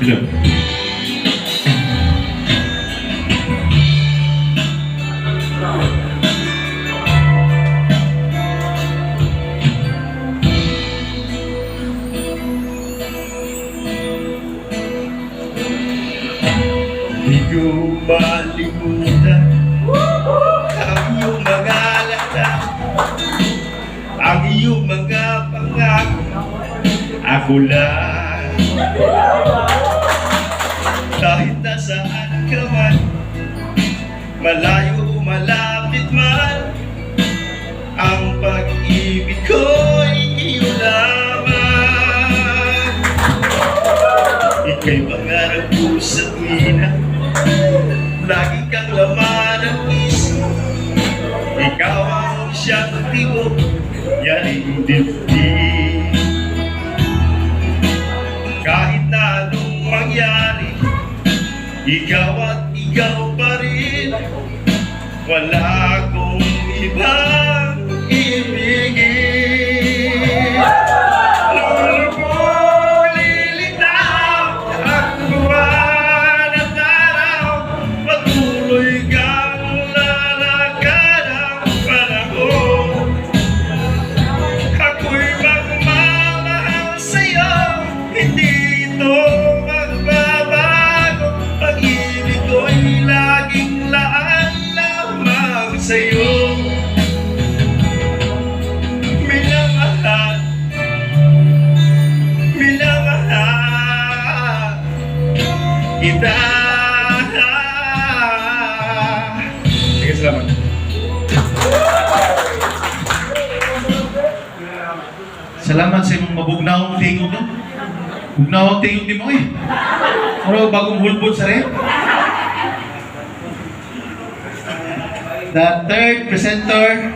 Hello. Di ko malimutan ang iyong mga lata, ang iyong mga pangako. Ako lang, kahit nasaan ka man, malayo o malapit man, ang pag-ibig ko'y iyo lamang. Ika'y pangarap ko sa tuwina, lagi kang laman ng isip. Ikaw ang siyang tibok, yaring dibdib. Kahit na anong mangyari, ikaw at ikaw pa rin. Wala akong ibang ibigin. Lolo ko lilitaw ang buwan at araw, patuloy kang lalakad ang panahon. Ako'y magmamahal sa'yo, hindi ito magbabago. Pag-ibig ko'y laging laan lamang sa'yo. Minamahal, minamahal kita. Sige, salamat. Salamat sa imong mabugnaong tingog, no? Bugnaong tingog ni mo, eh. Pero bagong hulbot sa rin. The third presenter